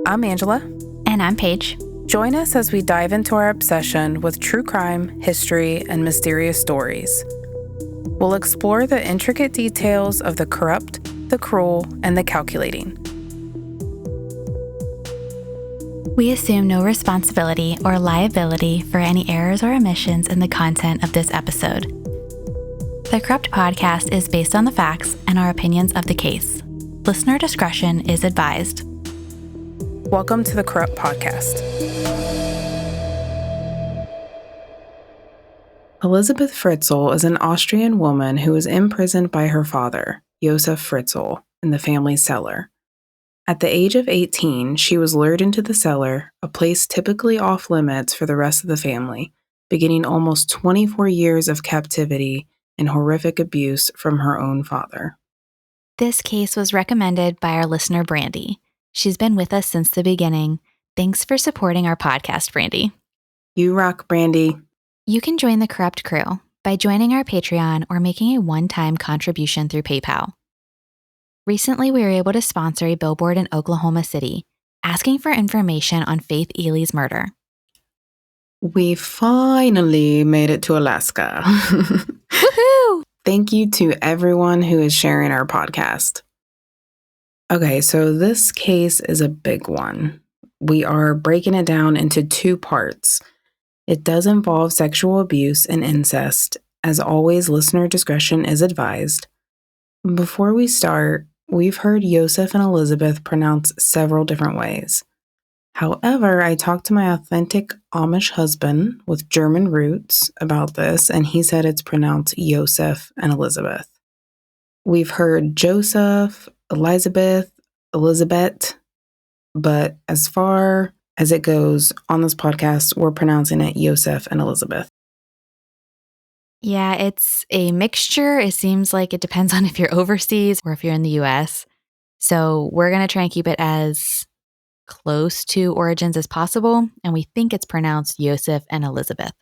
I'm Angela. And I'm Paige. Join us as we dive into our obsession with true crime, history, and mysterious stories. We'll explore the intricate details of the corrupt, the cruel, and the calculating. We assume no responsibility or liability for any errors or omissions in the content of this episode. The Corrupt Podcast is based on the facts and our opinions of the case. Listener discretion is advised. Welcome to the Corrupt Podcast. Elisabeth Fritzl is an Austrian woman who was imprisoned by her father, Josef Fritzl, in the family cellar. At the age of 18, she was lured into the cellar, a place typically off limits for the rest of the family, beginning almost 24 years of captivity and horrific abuse from her own father. This case was recommended by our listener, Brandy. She's been with us since the beginning. Thanks for supporting our podcast, Brandy. You rock, Brandy. You can join the Corrupt crew by joining our Patreon or making a one-time contribution through PayPal. Recently, we were able to sponsor a billboard in Oklahoma City asking for information on Faith Ely's murder. We finally made it to Alaska. Woohoo! Thank you to everyone who is sharing our podcast. Okay, so this case is a big one. We are breaking it down into two parts. It does involve sexual abuse and incest. As always, listener discretion is advised. Before we start, we've heard Josef and Elisabeth pronounced several different ways. However, I talked to my authentic Amish husband with German roots about this, and he said it's pronounced Josef and Elisabeth. We've heard Joseph, Elisabeth, but as far as it goes on this podcast, we're pronouncing it Josef and Elisabeth. Yeah, it's a mixture. It seems like it depends on if you're overseas or if you're in the US. So we're going to try and keep it as close to origins as possible, and we think it's pronounced Josef and Elisabeth.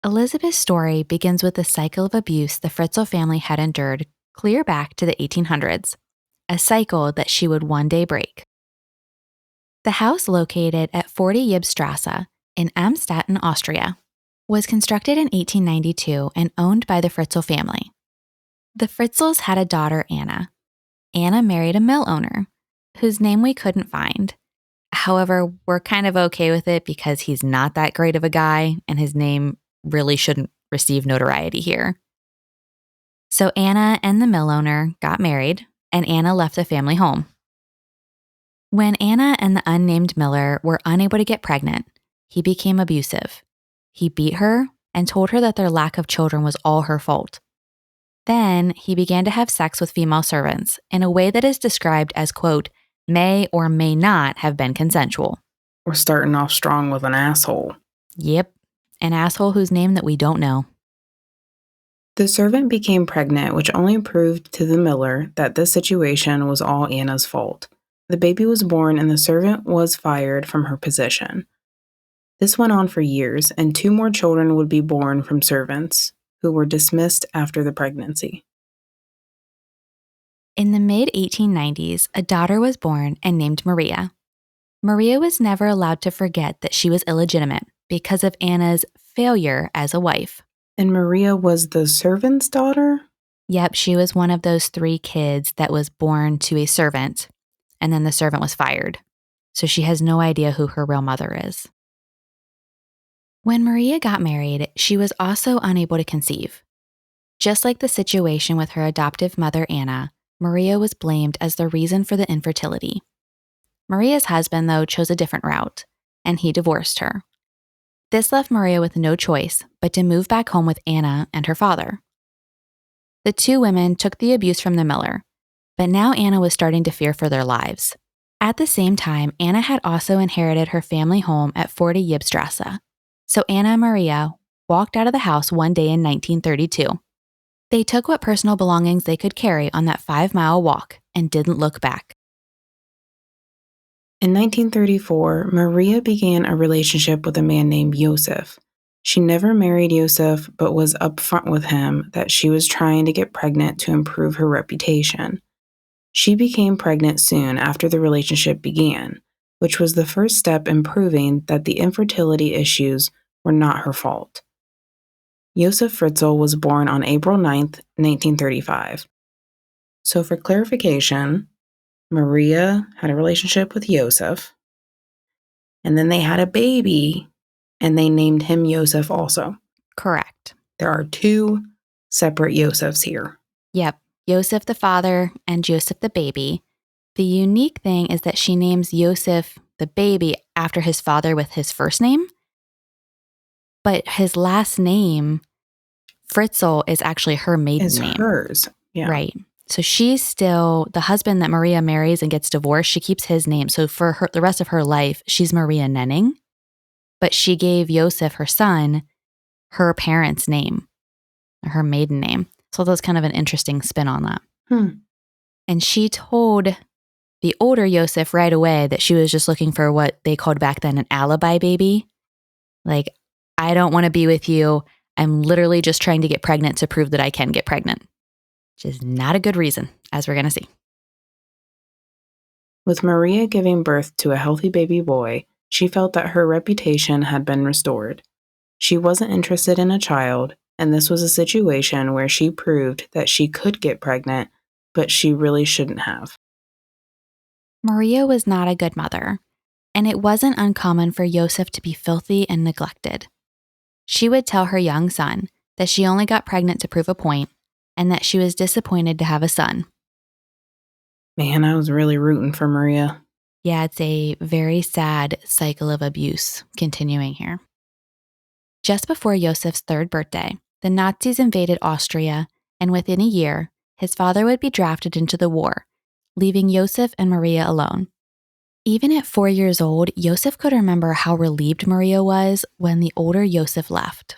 Elisabeth's story begins with the cycle of abuse the Fritzl family had endured clear back to the 1800s, a cycle that she would one day break. The house located at 40 Ybbstrasse in Amstetten, Austria, was constructed in 1892 and owned by the Fritzl family. The Fritzls had a daughter, Anna. Anna married a mill owner, whose name we couldn't find. However, we're kind of okay with it because he's not that great of a guy, and his name really shouldn't receive notoriety here. So Anna and the mill owner got married, and Anna left the family home. When Anna and the unnamed miller were unable to get pregnant, he became abusive. He beat her and told her that their lack of children was all her fault. Then he began to have sex with female servants in a way that is described as, quote, may or may not have been consensual. We're starting off strong with an asshole. Yep, an asshole whose name that we don't know. The servant became pregnant, which only proved to the miller that this situation was all Anna's fault. The baby was born and the servant was fired from her position. This went on for years, and 2 more children would be born from servants, who were dismissed after the pregnancy. In the mid-1890s, a daughter was born and named Maria. Maria was never allowed to forget that she was illegitimate because of Anna's failure as a wife. And Maria was the servant's daughter? Yep, she was one of those 3 kids that was born to a servant, and then the servant was fired. So she has no idea who her real mother is. When Maria got married, she was also unable to conceive. Just like the situation with her adoptive mother, Anna, Maria was blamed as the reason for the infertility. Maria's husband, though, chose a different route, and he divorced her. This left Maria with no choice but to move back home with Anna and her father. The 2 women took the abuse from the miller, but now Anna was starting to fear for their lives. At the same time, Anna had also inherited her family home at 40 Ybbstrasse. So Anna and Maria walked out of the house one day in 1932. They took what personal belongings they could carry on that 5-mile walk and didn't look back. In 1934, Maria began a relationship with a man named Josef. She never married Josef, but was upfront with him that she was trying to get pregnant to improve her reputation. She became pregnant soon after the relationship began, which was the first step in proving that the infertility issues were not her fault. Josef Fritzl was born on April 9th, 1935. So for clarification, Maria had a relationship with Josef, and then they had a baby, and they named him Josef also. Correct. There are two separate Josefs here. Yep. Josef the father and Joseph the baby. The unique thing is that she names Josef the baby after his father with his first name, but his last name, Fritzl, is actually her maiden name. It's hers. Yeah. Right. So she's still the husband that Maria marries and gets divorced. She keeps his name. So for her, the rest of her life, she's Maria Nenning, but she gave Josef, her son, her parents' name, her maiden name. So that's kind of an interesting spin on that. And she told the older Josef right away that she was just looking for what they called back then an alibi baby. Like, I don't want to be with you. I'm literally just trying to get pregnant to prove that I can get pregnant, which is not a good reason, as we're going to see. With Maria giving birth to a healthy baby boy, she felt that her reputation had been restored. She wasn't interested in a child, and this was a situation where she proved that she could get pregnant, but she really shouldn't have. Maria was not a good mother, and it wasn't uncommon for Josef to be filthy and neglected. She would tell her young son that she only got pregnant to prove a point and that she was disappointed to have a son. Man, I was really rooting for Maria. Yeah, it's a very sad cycle of abuse continuing here. Just before Josef's third birthday, the Nazis invaded Austria, and within a year, his father would be drafted into the war, leaving Josef and Maria alone. Even at 4 years old, Josef could remember how relieved Maria was when the older Josef left.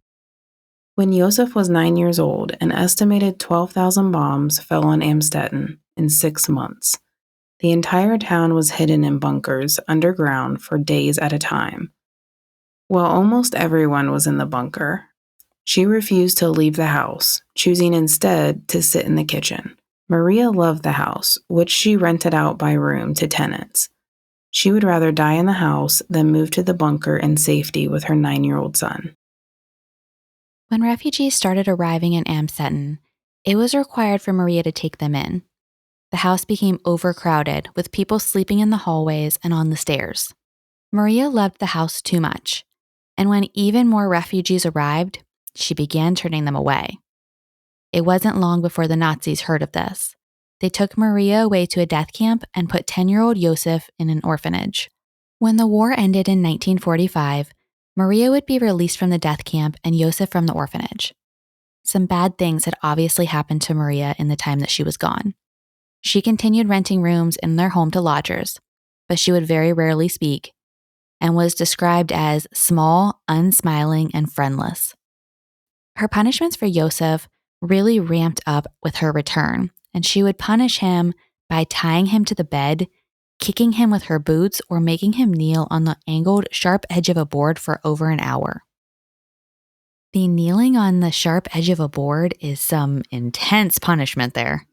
When Josef was 9 years old, an estimated 12,000 bombs fell on Amstetten in 6 months. The entire town was hidden in bunkers underground for days at a time. While almost everyone was in the bunker, she refused to leave the house, choosing instead to sit in the kitchen. Maria loved the house, which she rented out by room to tenants. She would rather die in the house than move to the bunker in safety with her 9-year-old son. When refugees started arriving in Amstetten, it was required for Maria to take them in. The house became overcrowded, with people sleeping in the hallways and on the stairs. Maria loved the house too much, and when even more refugees arrived, she began turning them away. It wasn't long before the Nazis heard of this. They took Maria away to a death camp and put 10-year-old Josef in an orphanage. When the war ended in 1945, Maria would be released from the death camp and Josef from the orphanage. Some bad things had obviously happened to Maria in the time that she was gone. She continued renting rooms in their home to lodgers, but she would very rarely speak and was described as small, unsmiling, and friendless. Her punishments for Josef really ramped up with her return, and she would punish him by tying him to the bed, kicking him with her boots, or making him kneel on the angled, sharp edge of a board for over an hour. The kneeling on the sharp edge of a board is some intense punishment there.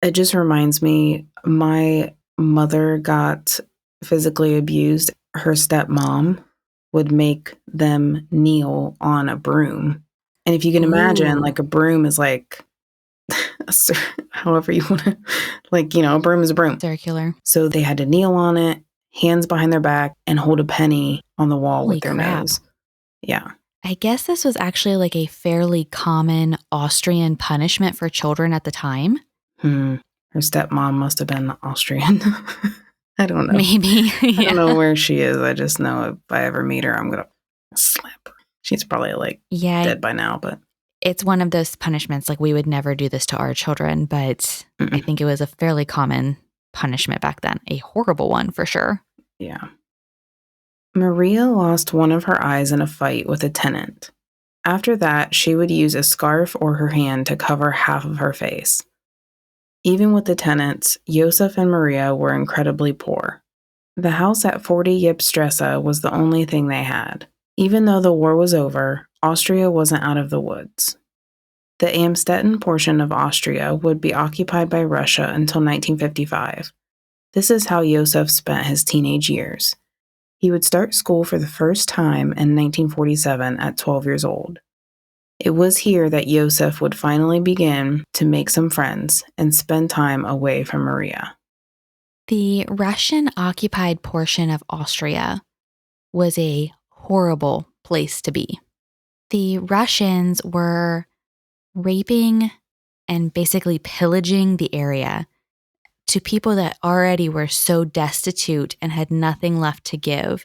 It just reminds me, my mother got physically abused. Her stepmom would make them kneel on a broom. And if you can imagine, Ooh. like a broom is like, however you want to, like, a broom is a broom. Circular. So they had to kneel on it, hands behind their back, and hold a penny on the wall Holy with their crap. nose. Yeah. I guess this was actually like a fairly common Austrian punishment for children at the time. Her stepmom must have been Austrian. I don't know. Maybe. I don't know where she is. I just know if I ever meet her, I'm going to slap her. She's probably dead by now, but it's one of those punishments. Like, we would never do this to our children, but I think it was a fairly common punishment back then. A horrible one for sure. Yeah. Maria lost one of her eyes in a fight with a tenant. After that, she would use a scarf or her hand to cover half of her face. Even with the tenants, Josef and Maria were incredibly poor. The house at 40 Ypstrasse was the only thing they had. Even though the war was over, Austria wasn't out of the woods. The Amstetten portion of Austria would be occupied by Russia until 1955. This is how Josef spent his teenage years. He would start school for the first time in 1947 at 12 years old. It was here that Josef would finally begin to make some friends and spend time away from Maria. The Russian-occupied portion of Austria was a horrible place to be. The Russians were raping and basically pillaging the area to people that already were so destitute and had nothing left to give.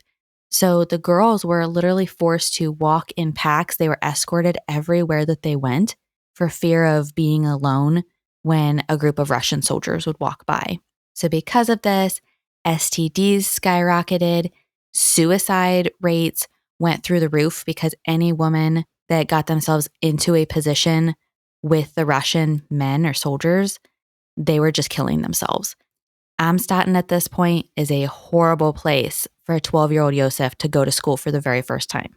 So the girls were literally forced to walk in packs. They were escorted everywhere that they went for fear of being alone when a group of Russian soldiers would walk by. So because of this, STDs skyrocketed, suicide rates went through the roof because any woman that got themselves into a position with the Russian men or soldiers, they were just killing themselves. Amstetten at this point is a horrible place for a 12-year-old Josef to go to school for the very first time.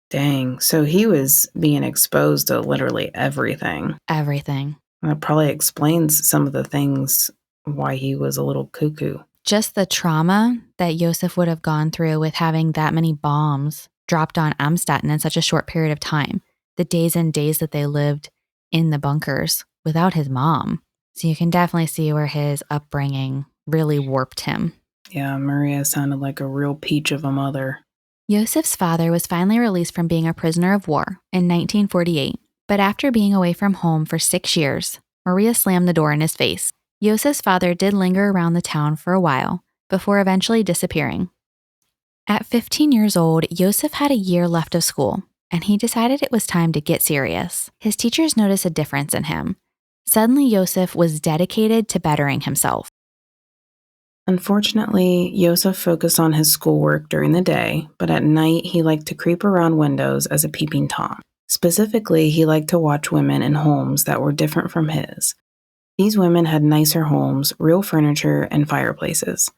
Dang, so he was being exposed to literally everything. Everything. That probably explains some of the things why he was a little cuckoo. Just the trauma that Josef would have gone through with having that many bombs dropped on Amstetten in such a short period of time. The days and days that they lived in the bunkers without his mom. So you can definitely see where his upbringing really warped him. Yeah, Maria sounded like a real peach of a mother. Josef's father was finally released from being a prisoner of war in 1948, but after being away from home for 6 years, Maria slammed the door in his face. Josef's father did linger around the town for a while before eventually disappearing. At 15 years old, Josef had a year left of school, and he decided it was time to get serious. His teachers noticed a difference in him. Suddenly, Josef was dedicated to bettering himself. Unfortunately, Josef focused on his schoolwork during the day, but at night he liked to creep around windows as a peeping Tom. Specifically, he liked to watch women in homes that were different from his. These women had nicer homes, real furniture, and fireplaces.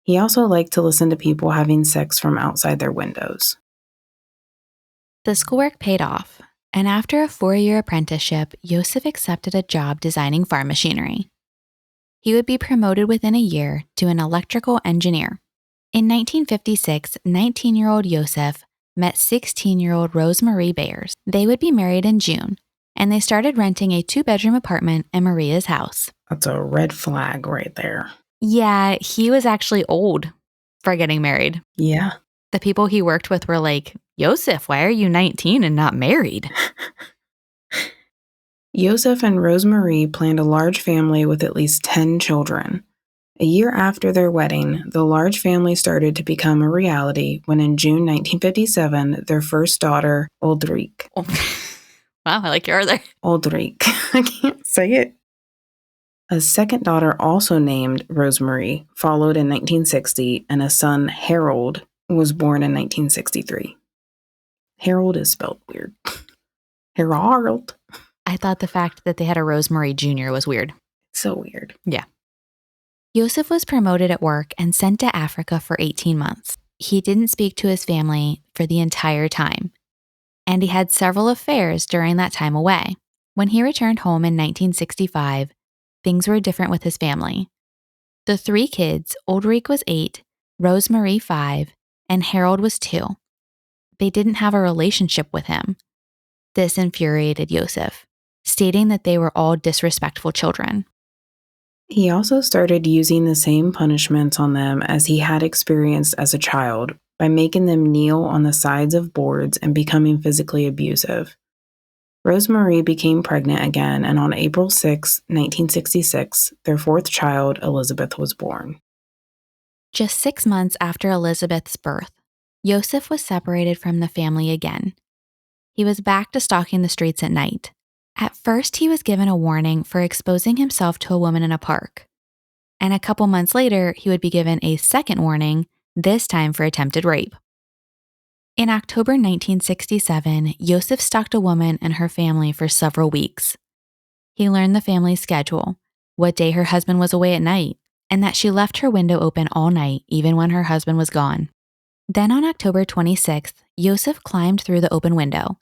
He also liked to listen to people having sex from outside their windows. The schoolwork paid off, and after a 4-year apprenticeship, Josef accepted a job designing farm machinery. He would be promoted within a year to an electrical engineer. In 1956, 19-year-old Josef met 16-year-old Rosemarie Bayers. They would be married in June, and they started renting a 2-bedroom apartment in Maria's house. That's a red flag right there. Yeah, he was actually old for getting married. Yeah. The people he worked with were like, Josef, why are you 19 and not married? Josef and Rosemarie planned a large family with at least 10 children. A year after their wedding, the large family started to become a reality when in June 1957, their first daughter, Ulrike. Oh. Wow, I like your other. Ulrike. I can't say it. A second daughter, also named Rosemarie, followed in 1960, and a son, Harold, was born in 1963. Harold is spelled weird. Harold. I thought the fact that they had a Rosemarie Jr. was weird. So weird. Yeah. Josef was promoted at work and sent to Africa for 18 months. He didn't speak to his family for the entire time, and he had several affairs during that time away. When he returned home in 1965, things were different with his family. The 3 kids, Ulrike was 8, Rosemarie 5, and Harold was 2. They didn't have a relationship with him. This infuriated Josef, stating that they were all disrespectful children. He also started using the same punishments on them as he had experienced as a child by making them kneel on the sides of boards and becoming physically abusive. Rosemarie became pregnant again, and on April 6, 1966, their 4th child, Elisabeth, was born. Just 6 months after Elisabeth's birth, Josef was separated from the family again. He was back to stalking the streets at night. At first, he was given a warning for exposing himself to a woman in a park. And a couple months later, he would be given a second warning, this time for attempted rape. In October 1967, Josef stalked a woman and her family for several weeks. He learned the family's schedule, what day her husband was away at night, and that she left her window open all night, even when her husband was gone. Then on October 26th, Josef climbed through the open window,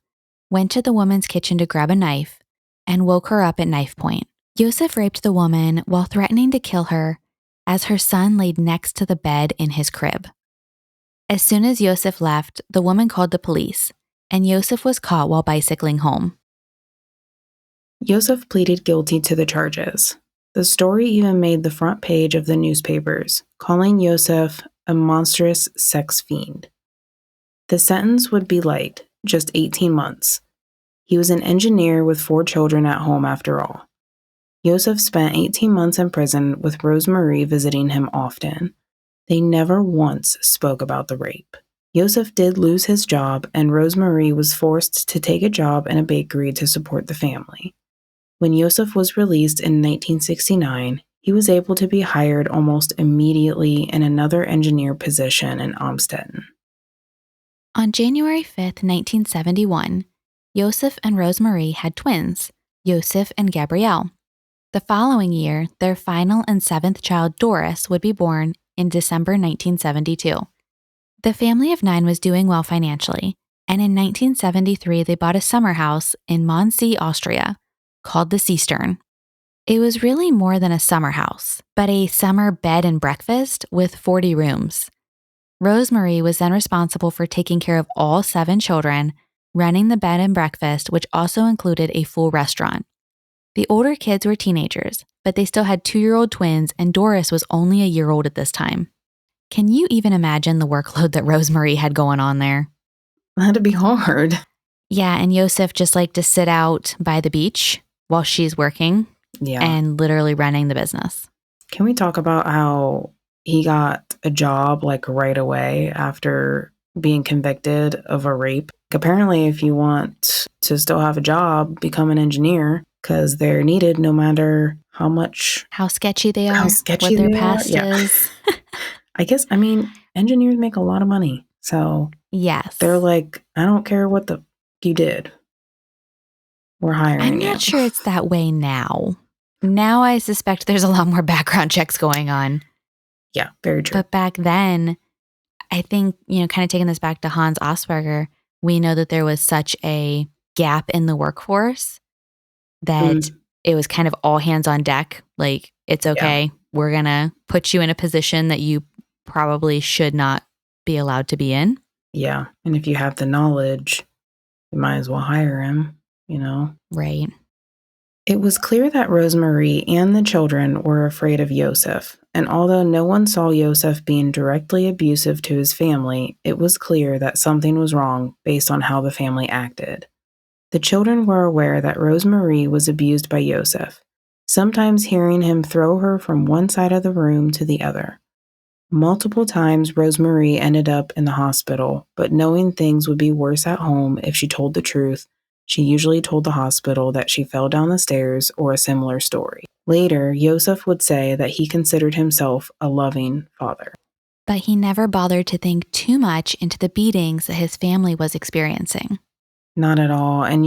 went to the woman's kitchen to grab a knife, and woke her up at knife point. Josef raped the woman while threatening to kill her as her son laid next to the bed in his crib. As soon as Josef left, the woman called the police, and Josef was caught while bicycling home. Josef pleaded guilty to the charges. The story even made the front page of the newspapers, calling Josef a monstrous sex fiend. The sentence would be light, just 18 months. He was an engineer with 4 children at home after all. Josef spent 18 months in prison with Rosemarie visiting him often. They never once spoke about the rape. Josef did lose his job, and Rosemarie was forced to take a job in a bakery to support the family. When Josef was released in 1969, he was able to be hired almost immediately in another engineer position in Amstetten. On January 5th, 1971, Josef and Rosemarie had twins, Josef and Gabrielle. The following year, their final and 7th child, Doris, would be born in December 1972. The family of 9 was doing well financially, and in 1973 they bought a summer house in Mondsee, Austria, called the Cistern. It was really more than a summer house, but a summer bed and breakfast with 40 rooms. Rosemarie was then responsible for taking care of all 7 children, running the bed and breakfast, which also included a full restaurant. The older kids were teenagers, but they still had 2-year-old twins, and Doris was only a year old at this time. Can you even imagine the workload that Rosemarie had going on there? That'd be hard. Yeah, and Josef just liked to sit out by the beach while she's working and literally running the business. Can we talk about how he got a job like right away after being convicted of a rape? Apparently, if you want to still have a job, become an engineer, because they're needed no matter how sketchy they are, what their past is. Engineers make a lot of money. So yes, they're like, I don't care what you did. We're hiring I'm you. not sure it's that way now. Now I suspect there's a lot more background checks going on. Yeah, very true. But back then, I think, kind of taking this back to Hans Asperger, we know that there was such a gap in the workforce that it was kind of all hands on deck. Like, it's okay. We're going to put you in a position that you probably should not be allowed to be in. Yeah. And if you have the knowledge, you might as well hire him, Right. It was clear that Rosemarie and the children were afraid of Josef, and although no one saw Josef being directly abusive to his family, it was clear that something was wrong based on how the family acted. The children were aware that Rosemarie was abused by Josef, sometimes hearing him throw her from one side of the room to the other. Multiple times Rosemarie ended up in the hospital, but knowing things would be worse at home if she told the truth, she usually told the hospital that she fell down the stairs or a similar story. Later, Josef would say that he considered himself a loving father. But he never bothered to think too much into the beatings that his family was experiencing. Not at all. And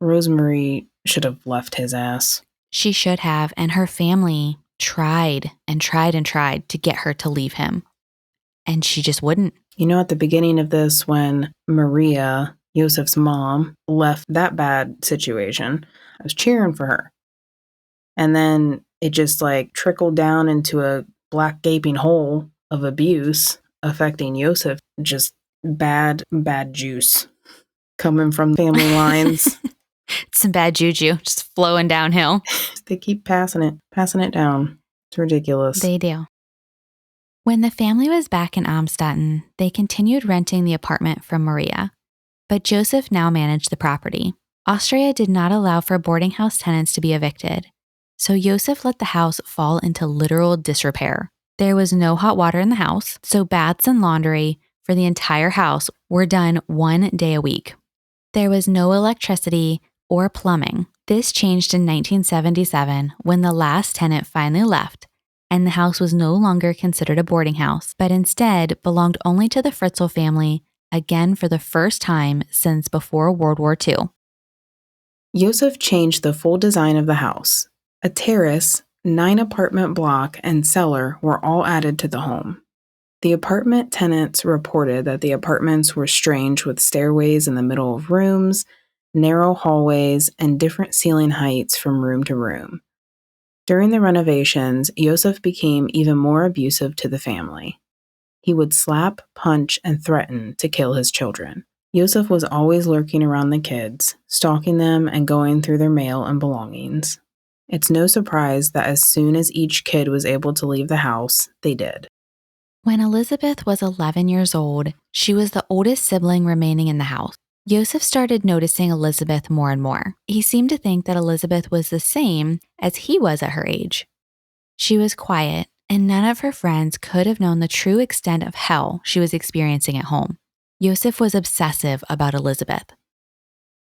Rosemarie should have left his ass. She should have, and her family tried and tried and tried to get her to leave him. And she just wouldn't. At the beginning of this, when Maria, Josef's mom, left that bad situation, I was cheering for her. And then it just trickled down into a black gaping hole of abuse affecting Josef. Just bad juice coming from family lines. Some bad juju just flowing downhill. They keep passing it down. It's ridiculous. They do. When the family was back in Amstetten, they continued renting the apartment from Maria. But Josef now managed the property. Austria did not allow for boarding house tenants to be evicted, so Josef let the house fall into literal disrepair. There was no hot water in the house, so baths and laundry for the entire house were done 1 day a week. There was no electricity or plumbing. This changed in 1977 when the last tenant finally left, and the house was no longer considered a boarding house, but instead belonged only to the Fritzl family, again for the first time since before World War II. Josef changed the full design of the house. A terrace, 9-apartment block, and cellar were all added to the home. The apartment tenants reported that the apartments were strange with stairways in the middle of rooms, narrow hallways, and different ceiling heights from room to room. During the renovations, Josef became even more abusive to the family. He would slap, punch, and threaten to kill his children. Josef was always lurking around the kids, stalking them and going through their mail and belongings. It's no surprise that as soon as each kid was able to leave the house, they did. When Elisabeth was 11 years old, she was the oldest sibling remaining in the house. Josef started noticing Elisabeth more and more. He seemed to think that Elisabeth was the same as he was at her age. She was quiet, and none of her friends could have known the true extent of hell she was experiencing at home. Josef was obsessive about Elisabeth.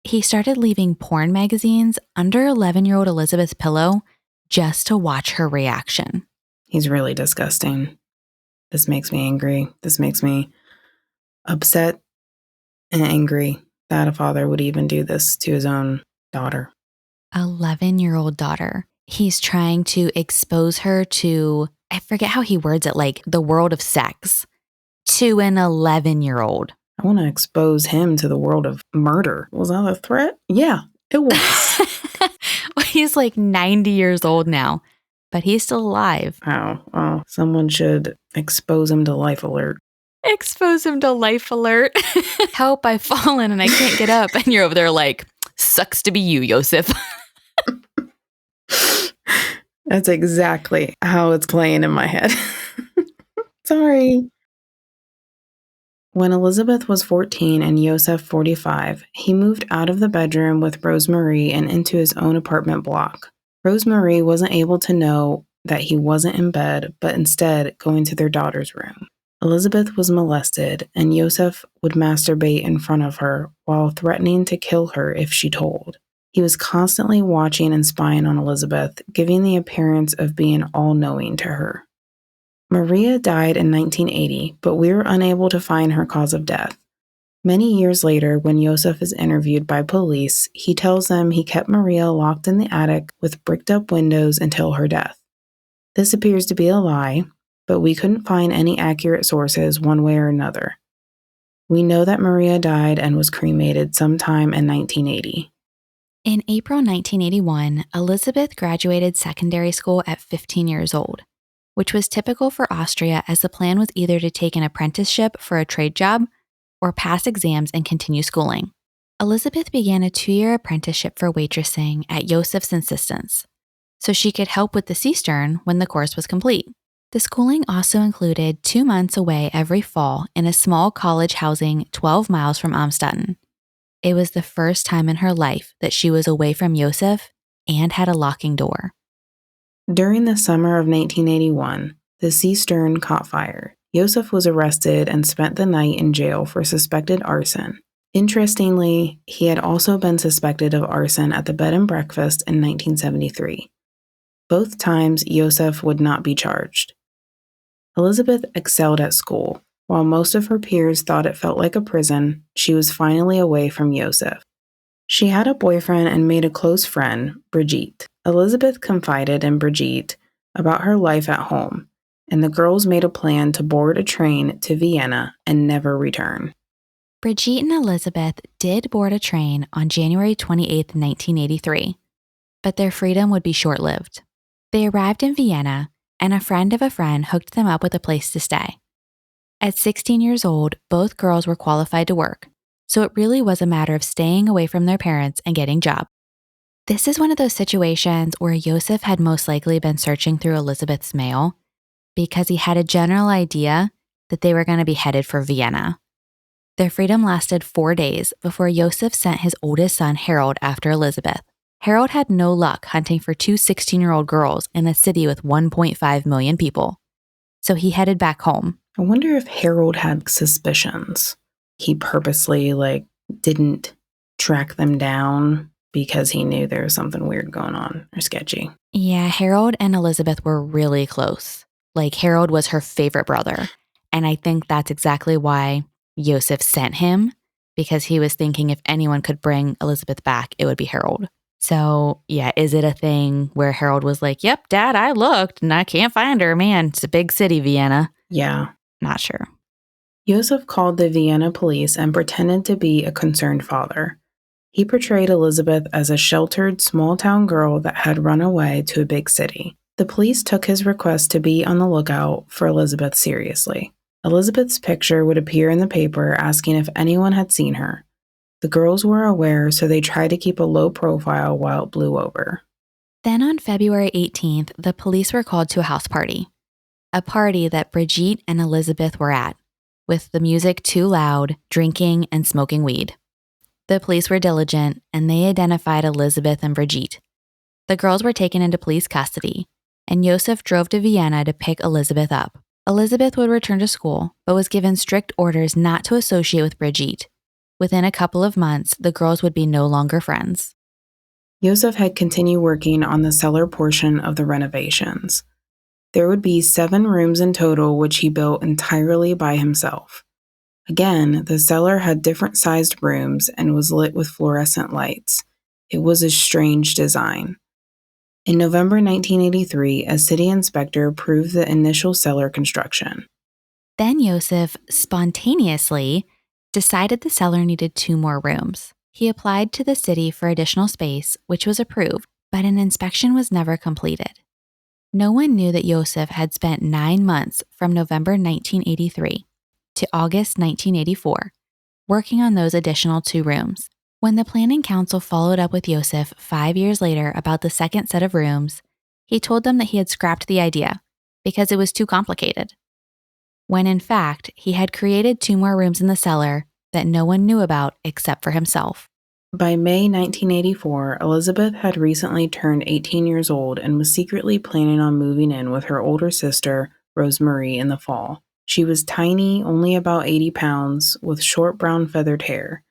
He started leaving porn magazines under 11-year-old Elisabeth's pillow just to watch her reaction. He's really disgusting. This makes me angry. This makes me upset and angry that a father would even do this to his own daughter. 11-year-old daughter. He's trying to expose her to, I forget how he words it, like the world of sex, to an 11-year-old. I want to expose him to the world of murder. Was that a threat? Yeah, it was. Well, he's like 90 years old now, but he's still alive. Oh, well, someone should expose him to Life Alert. Expose him to Life Alert. Help, I've fallen and I can't get up. And you're over there like, sucks to be you, Josef. That's exactly how it's playing in my head. Sorry. When Elisabeth was 14 and Josef 45, he moved out of the bedroom with Rosemarie and into his own apartment block. Rosemarie wasn't able to know that he wasn't in bed, but instead going to their daughter's room. Elisabeth was molested, and Josef would masturbate in front of her while threatening to kill her if she told. He was constantly watching and spying on Elisabeth, giving the appearance of being all-knowing to her. Maria died in 1980, but we were unable to find her cause of death. Many years later, when Josef is interviewed by police, he tells them he kept Maria locked in the attic with bricked-up windows until her death. This appears to be a lie, but we couldn't find any accurate sources one way or another. We know that Maria died and was cremated sometime in 1980. In April 1981, Elisabeth graduated secondary school at 15 years old, which was typical for Austria as the plan was either to take an apprenticeship for a trade job or pass exams and continue schooling. Elisabeth began a 2-year apprenticeship for waitressing at Josef's insistence, so she could help with the cistern when the course was complete. The schooling also included 2 months away every fall in a small college housing 12 miles from Amstetten. It was the first time in her life that she was away from Josef and had a locking door. During the summer of 1981, the cistern caught fire. Josef was arrested and spent the night in jail for suspected arson. Interestingly, he had also been suspected of arson at the bed and breakfast in 1973. Both times, Josef would not be charged. Elisabeth excelled at school. While most of her peers thought it felt like a prison, she was finally away from Josef. She had a boyfriend and made a close friend, Brigitte. Elisabeth confided in Brigitte about her life at home, and the girls made a plan to board a train to Vienna and never return. Brigitte and Elisabeth did board a train on January 28, 1983, but their freedom would be short-lived. They arrived in Vienna, and a friend of a friend hooked them up with a place to stay. At 16 years old, both girls were qualified to work, so it really was a matter of staying away from their parents and getting jobs. This is one of those situations where Josef had most likely been searching through Elisabeth's mail because he had a general idea that they were going to be headed for Vienna. Their freedom lasted 4 days before Josef sent his oldest son Harold after Elisabeth. Harold had no luck hunting for 2 16-year-old girls in a city with 1.5 million people, so he headed back home. I wonder if Harold had suspicions. He purposely, didn't track them down because he knew there was something weird going on or sketchy. Yeah, Harold and Elisabeth were really close. Harold was her favorite brother. And I think that's exactly why Josef sent him, because he was thinking if anyone could bring Elisabeth back, it would be Harold. So, yeah, is it a thing where Harold was like, yep, Dad, I looked and I can't find her. Man, it's a big city, Vienna. Yeah. Not sure. Josef called the Vienna police and pretended to be a concerned father. He portrayed Elisabeth as a sheltered, small-town girl that had run away to a big city. The police took his request to be on the lookout for Elisabeth seriously. Elisabeth's picture would appear in the paper asking if anyone had seen her. The girls were aware, so they tried to keep a low profile while it blew over. Then on February 18th, the police were called to a house party. A party that Brigitte and Elisabeth were at, with the music too loud, drinking, and smoking weed. The police were diligent, and they identified Elisabeth and Brigitte. The girls were taken into police custody, and Josef drove to Vienna to pick Elisabeth up. Elisabeth would return to school, but was given strict orders not to associate with Brigitte. Within a couple of months, the girls would be no longer friends. Josef had continued working on the cellar portion of the renovations. There would be 7 rooms in total, which he built entirely by himself. Again, the cellar had different sized rooms and was lit with fluorescent lights. It was a strange design. In November 1983, a city inspector approved the initial cellar construction. Then Josef spontaneously decided the cellar needed 2 more rooms. He applied to the city for additional space, which was approved, but an inspection was never completed. No one knew that Josef had spent 9 months from November 1983 to August 1984 working on those additional 2 rooms. When the Planning Council followed up with Josef 5 years later about the second set of rooms, he told them that he had scrapped the idea because it was too complicated, when in fact he had created 2 more rooms in the cellar that no one knew about except for himself. By May 1984, Elisabeth had recently turned 18 years old and was secretly planning on moving in with her older sister, Rosemarie, in the fall. She was tiny, only about 80 pounds, with short brown feathered hair.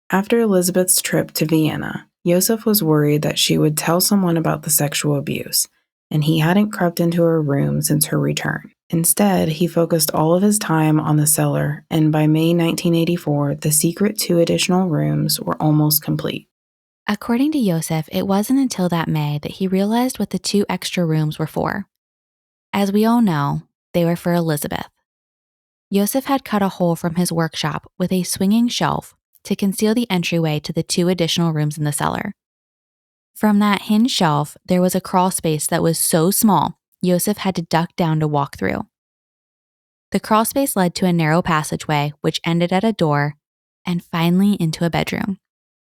After Elisabeth's trip to Vienna, Josef was worried that she would tell someone about the sexual abuse, and he hadn't crept into her room since her return. Instead, he focused all of his time on the cellar, and by May 1984, the secret 2 additional rooms were almost complete. According to Josef, it wasn't until that May that he realized what the 2 extra rooms were for. As we all know, they were for Elisabeth. Josef had cut a hole from his workshop with a swinging shelf to conceal the entryway to the 2 additional rooms in the cellar. From that hinged shelf, there was a crawl space that was so small, Josef had to duck down to walk through. The crawl space led to a narrow passageway, which ended at a door, and finally into a bedroom.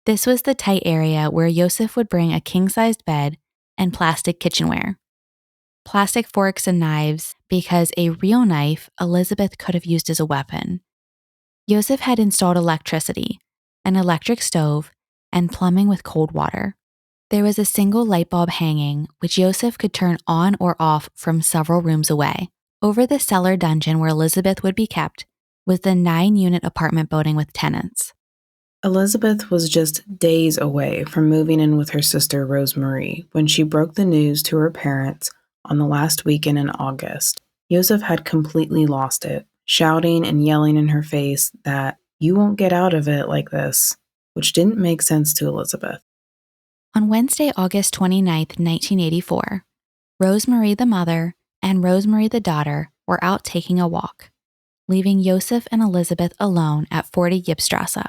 This was the tight area where Josef would bring a king-sized bed and plastic kitchenware. Plastic forks and knives, because a real knife Elisabeth could have used as a weapon. Josef had installed electricity, an electric stove, and plumbing with cold water. There was a single light bulb hanging, which Josef could turn on or off from several rooms away. Over the cellar dungeon where Elisabeth would be kept was the 9-unit apartment building with tenants. Elisabeth was just days away from moving in with her sister Rosemarie when she broke the news to her parents on the last weekend in August. Josef had completely lost it, shouting and yelling in her face that, "You won't get out of it like this," which didn't make sense to Elisabeth. On Wednesday, August 29th, 1984, Rosemarie the mother and Rosemarie the daughter were out taking a walk, leaving Josef and Elisabeth alone at 40 Gipstrasse.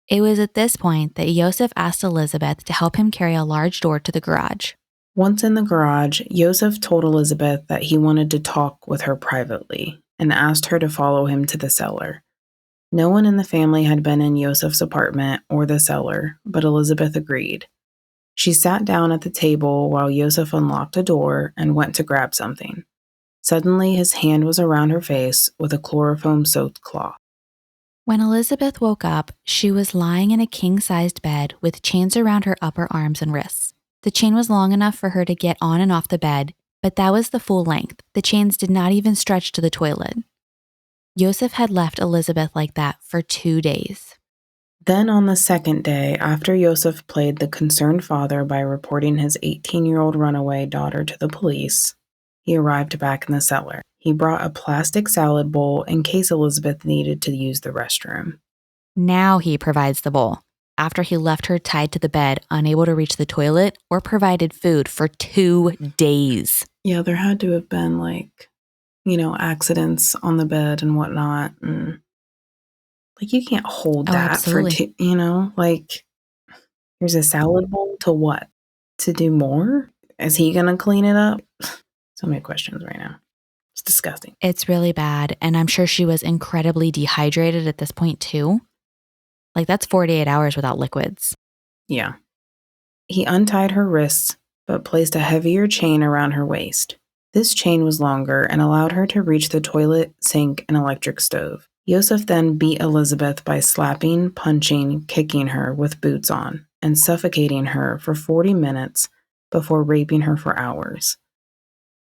It was at this point that Josef asked Elisabeth to help him carry a large door to the garage. Once in the garage, Josef told Elisabeth that he wanted to talk with her privately and asked her to follow him to the cellar. No one in the family had been in Josef's apartment or the cellar, but Elisabeth agreed. She sat down at the table while Josef unlocked a door and went to grab something. Suddenly, his hand was around her face with a chloroform-soaked cloth. When Elisabeth woke up, she was lying in a king-sized bed with chains around her upper arms and wrists. The chain was long enough for her to get on and off the bed, but that was the full length. The chains did not even stretch to the toilet. Josef had left Elisabeth like that for 2 days. Then on the second day, after Josef played the concerned father by reporting his 18-year-old runaway daughter to the police, he arrived back in the cellar. He brought a plastic salad bowl in case Elisabeth needed to use the restroom. Now he provides the bowl, after he left her tied to the bed, unable to reach the toilet or provided food for 2 days. Yeah, there had to have been accidents on the bed and whatnot. Like, you can't hold Oh, that for absolutely. two, like, here's a salad bowl to what? To do more? Is he going to clean it up? So many questions right now. It's disgusting. It's really bad. And I'm sure she was incredibly dehydrated at this point, too. Like, that's 48 hours without liquids. Yeah. He untied her wrists, but placed a heavier chain around her waist. This chain was longer and allowed her to reach the toilet, sink, and electric stove. Josef then beat Elisabeth by slapping, punching, kicking her with boots on, and suffocating her for 40 minutes before raping her for hours.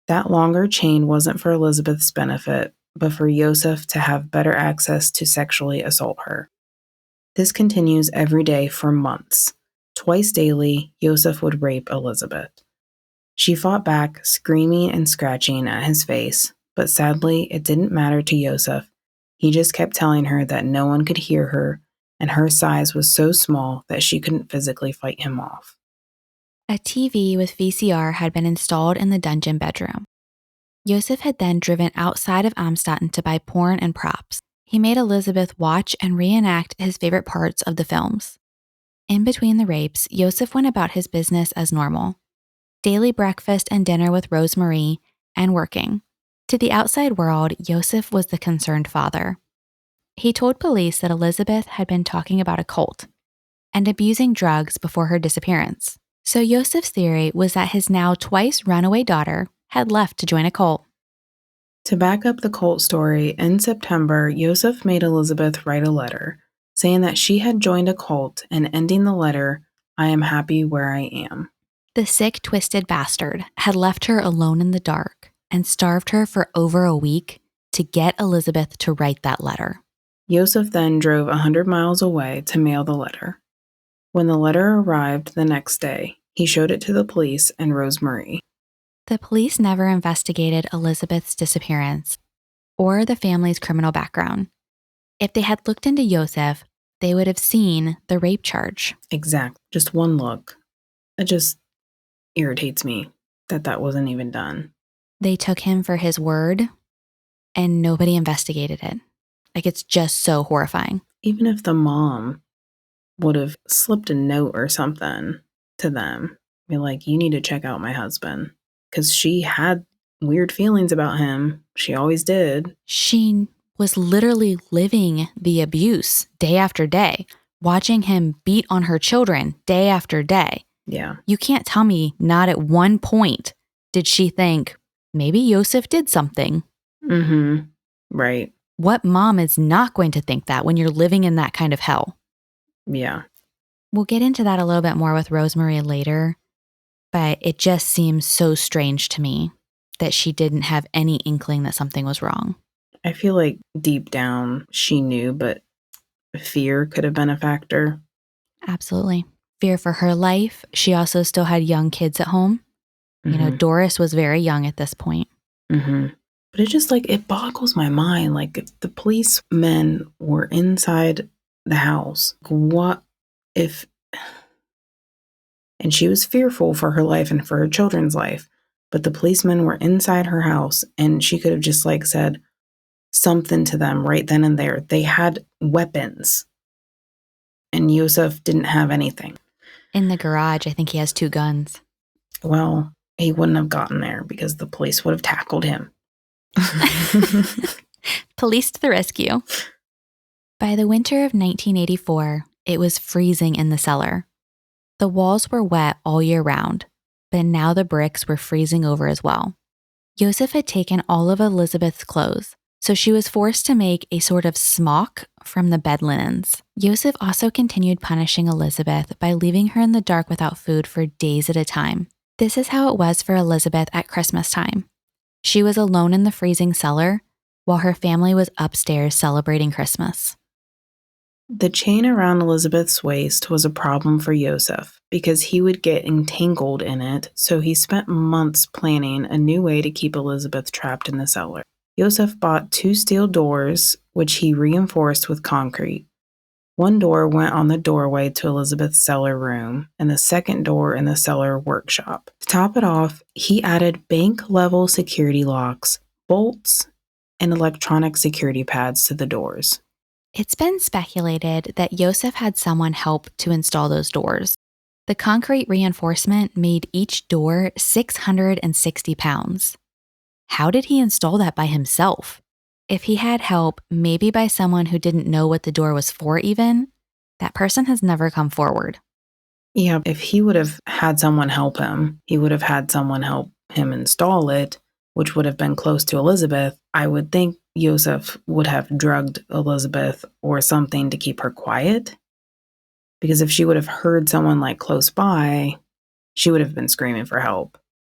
That longer chain wasn't for Elisabeth's benefit, but for Josef to have better access to sexually assault her. This continues every day for months. Twice daily, Josef would rape Elisabeth. She fought back, screaming and scratching at his face, but sadly, it didn't matter to Josef. He just kept telling her that no one could hear her, and her size was so small that she couldn't physically fight him off. A TV with VCR had been installed in the dungeon bedroom. Josef had then driven outside of Amstetten to buy porn and props. He made Elisabeth watch and reenact his favorite parts of the films. In between the rapes, Josef went about his business as normal. Daily breakfast and dinner with Rosemarie, and working. To the outside world, Josef was the concerned father. He told police that Elisabeth had been talking about a cult and abusing drugs before her disappearance. So Josef's theory was that his now twice runaway daughter had left to join a cult. To back up the cult story, in September, Josef made Elisabeth write a letter, saying that she had joined a cult and ending the letter, "I am happy where I am." The sick, twisted bastard had left her alone in the dark and starved her for over a week to get Elisabeth to write that letter. Josef then drove 100 miles away to mail the letter. When the letter arrived the next day, he showed it to the police and Rosemarie. The police never investigated Elisabeth's disappearance or the family's criminal background. If they had looked into Josef, they would have seen the rape charge. Exact. Just one look. It just irritates me that wasn't even done. They took him for his word, and nobody investigated it. Like, it's just so horrifying. Even if the mom would have slipped a note or something to them, be like, you need to check out my husband. Because she had weird feelings about him. She always did. She was literally living the abuse day after day, watching him beat on her children day after day. Yeah. You can't tell me not at one point did she think, maybe Josef did something. Mm-hmm. Right. What mom is not going to think that when you're living in that kind of hell? Yeah. We'll get into that a little bit more with Rosemarie later, but it just seems so strange to me that she didn't have any inkling that something was wrong. I feel like deep down she knew, but fear could have been a factor. Absolutely. Fear for her life. She also still had young kids at home. Mm-hmm. You know, Doris was very young at this point. Mm-hmm. But it just it boggles my mind. Like, if the policemen were inside the house, what if, and she was fearful for her life and for her children's life, but the policemen were inside her house and she could have just said something to them right then and there. They had weapons and Josef didn't have anything. In the garage, I think he has 2 guns. Well, he wouldn't have gotten there because the police would have tackled him. Police to the rescue. By the winter of 1984, it was freezing in the cellar. The walls were wet all year round, but now the bricks were freezing over as well. Josef had taken all of Elisabeth's clothes, so she was forced to make a sort of smock from the bed linens. Josef also continued punishing Elisabeth by leaving her in the dark without food for days at a time. This is how it was for Elisabeth at Christmas time. She was alone in the freezing cellar, while her family was upstairs celebrating Christmas. The chain around Elisabeth's waist was a problem for Josef because he would get entangled in it, so he spent months planning a new way to keep Elisabeth trapped in the cellar. Josef bought 2 steel doors, which he reinforced with concrete. One door went on the doorway to Elisabeth's cellar room, and the second door in the cellar workshop. To top it off, he added bank-level security locks, bolts, and electronic security pads to the doors. It's been speculated that Josef had someone help to install those doors. The concrete reinforcement made each door 660 pounds. How did he install that by himself? If he had help, maybe by someone who didn't know what the door was for even, that person has never come forward. Yeah, if he would have had someone help him, he would have had someone help him install it, which would have been close to Elisabeth. I would think Josef would have drugged Elisabeth or something to keep her quiet. Because if she would have heard someone like close by, she would have been screaming for help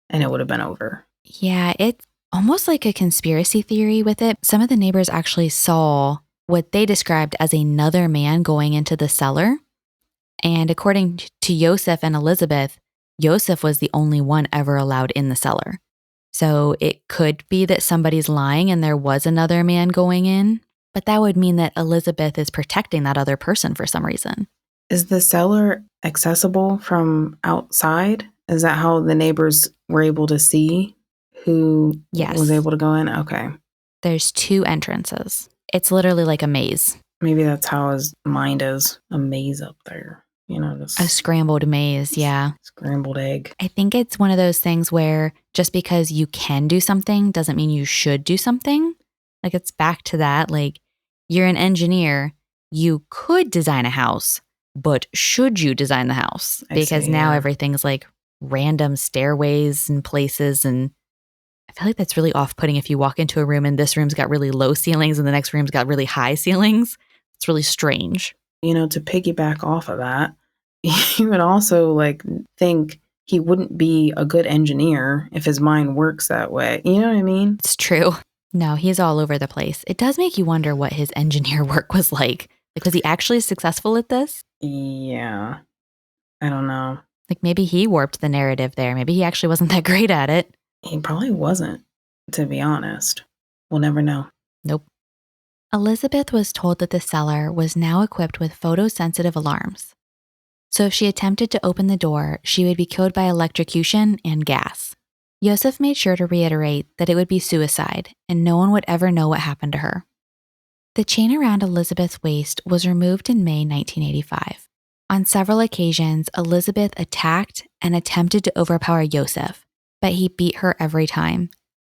and it would have been over. Yeah, it's almost like a conspiracy theory with it. Some of the neighbors actually saw what they described as another man going into the cellar. And according to Josef and Elisabeth, Josef was the only one ever allowed in the cellar. So it could be that somebody's lying and there was another man going in, but that would mean that Elisabeth is protecting that other person for some reason. Is the cellar accessible from outside? Is that how the neighbors were able to see who was able to go in? Okay. There's 2 entrances. It's literally like a maze. Maybe that's how his mind is, a maze up there. You know, A scrambled maze, yeah. Scrambled egg. I think it's one of those things where just because you can do something doesn't mean you should do something. Like it's back to that, like you're an engineer, you could design a house, but should you design the house? Because now everything's like random stairways and places, and I feel like that's really off-putting if you walk into a room and this room's got really low ceilings and the next room's got really high ceilings. It's really strange. You know, to piggyback off of that, you would also like think he wouldn't be a good engineer if his mind works that way. You know what I mean? It's true. No, he's all over the place. It does make you wonder what his engineer work was like. Like, was he actually successful at this? Yeah. I don't know. Like maybe he warped the narrative there. Maybe he actually wasn't that great at it. He probably wasn't, to be honest. We'll never know. Nope. Elisabeth was told that the cellar was now equipped with photosensitive alarms. So if she attempted to open the door, she would be killed by electrocution and gas. Josef made sure to reiterate that it would be suicide and no one would ever know what happened to her. The chain around Elisabeth's waist was removed in May 1985. On several occasions, Elisabeth attacked and attempted to overpower Josef, but he beat her every time,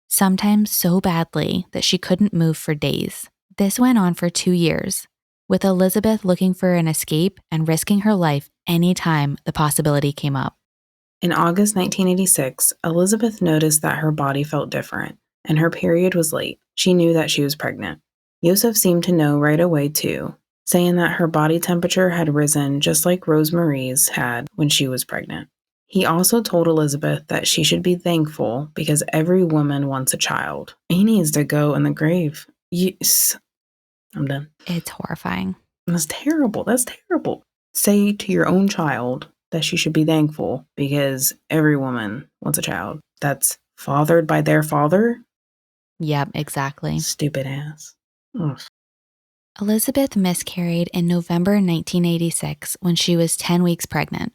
sometimes so badly that she couldn't move for days. This went on for 2 years, with Elisabeth looking for an escape and risking her life anytime the possibility came up. In August 1986, Elisabeth noticed that her body felt different, and her period was late. She knew that she was pregnant. Josef seemed to know right away too, saying that her body temperature had risen just like Rosemarie's had when she was pregnant. He also told Elisabeth that she should be thankful because every woman wants a child. He needs to go in the grave. Yes. I'm done. It's horrifying. That's terrible. That's terrible. Say to your own child that she should be thankful because every woman wants a child that's fathered by their father. Yep, exactly. Stupid ass. Ugh. Elisabeth miscarried in November 1986 when she was 10 weeks pregnant.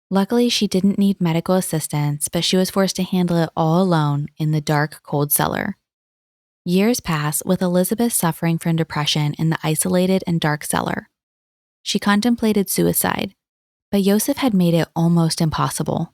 Luckily, she didn't need medical assistance, but she was forced to handle it all alone in the dark, cold cellar. Years pass with Elisabeth suffering from depression in the isolated and dark cellar. She contemplated suicide, but Josef had made it almost impossible.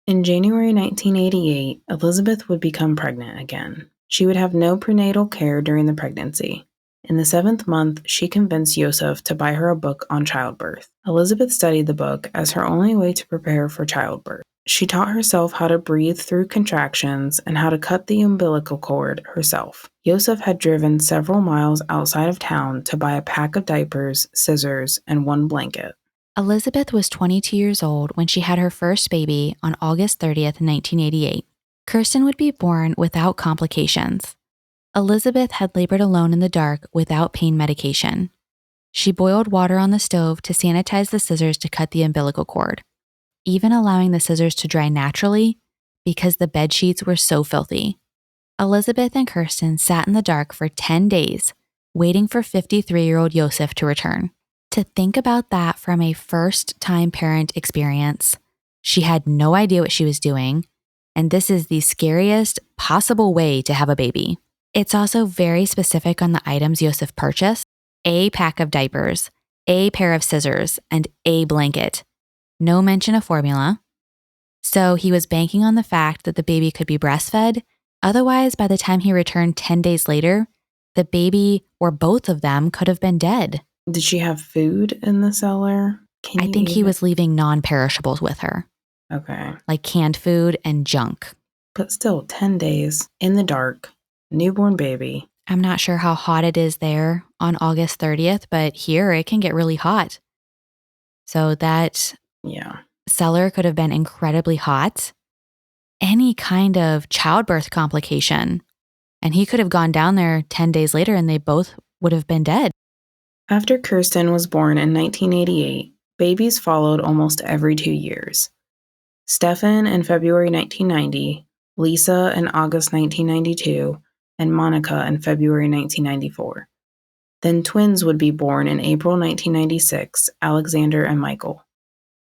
In January 1988, Elisabeth would become pregnant again. She would have no prenatal care during the pregnancy. In the 7th month, she convinced Josef to buy her a book on childbirth. Elisabeth studied the book as her only way to prepare for childbirth. She taught herself how to breathe through contractions and how to cut the umbilical cord herself. Josef had driven several miles outside of town to buy a pack of diapers, scissors, and 1 blanket. Elisabeth was 22 years old when she had her first baby on August 30th, 1988. Kirsten would be born without complications. Elisabeth had labored alone in the dark without pain medication. She boiled water on the stove to sanitize the scissors to cut the umbilical cord, even allowing the scissors to dry naturally because the bed sheets were so filthy. Elisabeth and Kirsten sat in the dark for 10 days, waiting for 53-year-old Josef to return. To think about that from a first-time parent experience, she had no idea what she was doing, and this is the scariest possible way to have a baby. It's also very specific on the items Josef purchased. a pack of diapers, a pair of scissors, and a blanket. No mention of formula. So he was banking on the fact that the baby could be breastfed. Otherwise, by the time he returned 10 days later, the baby or both of them could have been dead. Did she have food in the cellar? I think he was leaving non-perishables with her. Okay. Like canned food and junk. But still, 10 days in the dark, newborn baby. I'm not sure how hot it is there on August 30th, but here it can get really hot. So that cellar could have been incredibly hot. Any kind of childbirth complication. And he could have gone down there 10 days later and they both would have been dead. After Kirsten was born in 1988, babies followed almost every 2 years. Stefan in February 1990, Lisa in August 1992, and Monica in February 1994. Then twins would be born in April 1996, Alexander and Michael.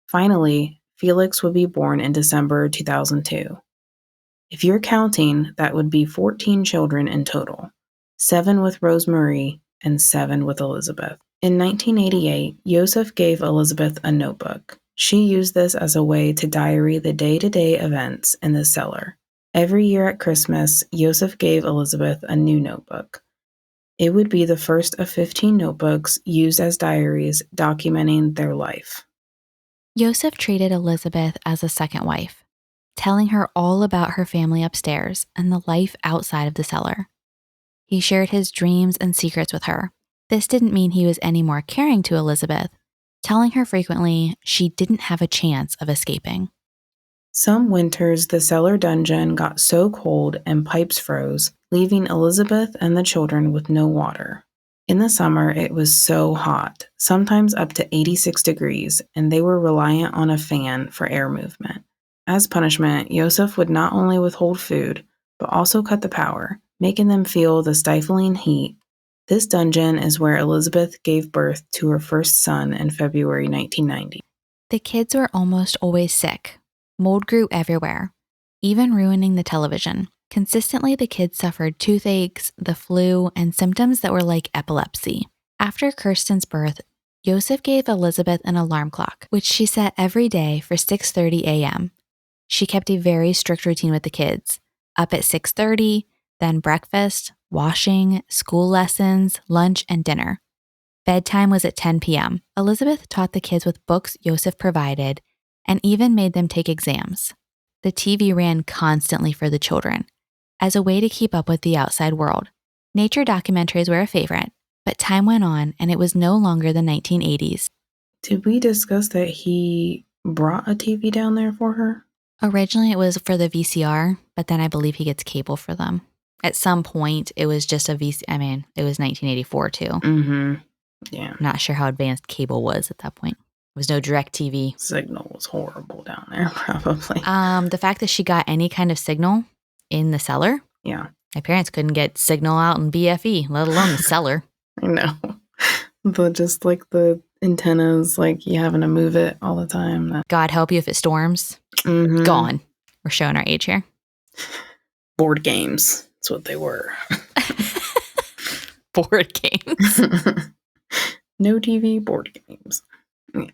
Finally, Felix would be born in December 2002. If you're counting, that would be 14 children in total, 7 with Rosemarie and 7 with Elisabeth. In 1988, Josef gave Elisabeth a notebook. She used this as a way to diary the day-to-day events in the cellar. Every year at Christmas, Josef gave Elisabeth a new notebook. It would be the first of 15 notebooks used as diaries documenting their life. Josef treated Elisabeth as a second wife, telling her all about her family upstairs and the life outside of the cellar. He shared his dreams and secrets with her. This didn't mean he was any more caring to Elisabeth, telling her frequently she didn't have a chance of escaping. Some winters, the cellar dungeon got so cold and pipes froze, leaving Elisabeth and the children with no water. In the summer, it was so hot, sometimes up to 86 degrees, and they were reliant on a fan for air movement. As punishment, Josef would not only withhold food, but also cut the power, making them feel the stifling heat. This dungeon is where Elisabeth gave birth to her first son in February 1990. The kids were almost always sick. Mold grew everywhere, even ruining the television. Consistently, the kids suffered toothaches, the flu, and symptoms that were like epilepsy. After Kirsten's birth, Josef gave Elisabeth an alarm clock, which she set every day for 6:30 a.m. She kept a very strict routine with the kids, up at 6:30, then breakfast, washing, school lessons, lunch, and dinner. Bedtime was at 10 p.m. Elisabeth taught the kids with books Josef provided and even made them take exams. The TV ran constantly for the children, as a way to keep up with the outside world. Nature documentaries were a favorite, but time went on and it was no longer the 1980s. Did we discuss that he brought a TV down there for her? Originally it was for the VCR, but then I believe he gets cable for them. At some point, it was just a it was 1984 too. Mm-hmm. Yeah. I'm not sure how advanced cable was at that point. There was no direct TV. Signal was horrible down there, probably. The fact that she got any kind of signal in the cellar. Yeah. My parents couldn't get signal out in BFE, let alone the cellar. I know. Just like the antennas, like you having to move it all the time. God help you if it storms. Mm-hmm. Gone. We're showing our age here. Board games. That's what they were. Board games. No TV, board games. Yeah.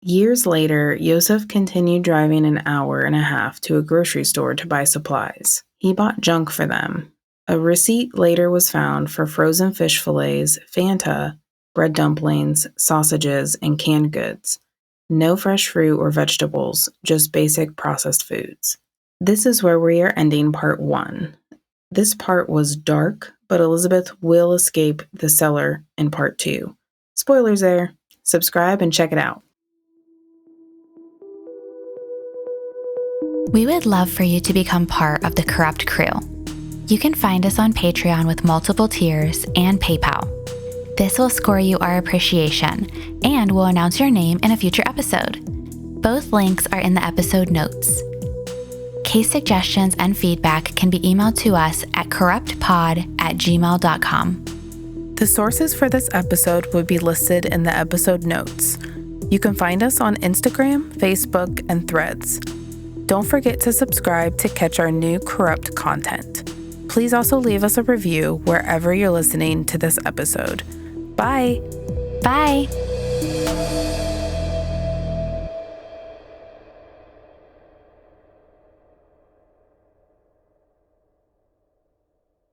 Years later, Josef continued driving an hour and a half to a grocery store to buy supplies. He bought junk for them. A receipt later was found for frozen fish fillets, Fanta, bread dumplings, sausages, and canned goods. No fresh fruit or vegetables, just basic processed foods. This is where we are ending part 1. This part was dark, but Elisabeth will escape the cellar in part 2. Spoilers there. Subscribe and check it out. We would love for you to become part of the Corrupt crew. You can find us on Patreon with multiple tiers and PayPal. This will score you our appreciation and will announce your name in a future episode. Both links are in the episode notes. Case suggestions and feedback can be emailed to us at corruptpod@gmail.com. The sources for this episode would be listed in the episode notes. You can find us on Instagram, Facebook, and Threads. Don't forget to subscribe to catch our new Corrupt content. Please also leave us a review wherever you're listening to this episode. Bye. Bye.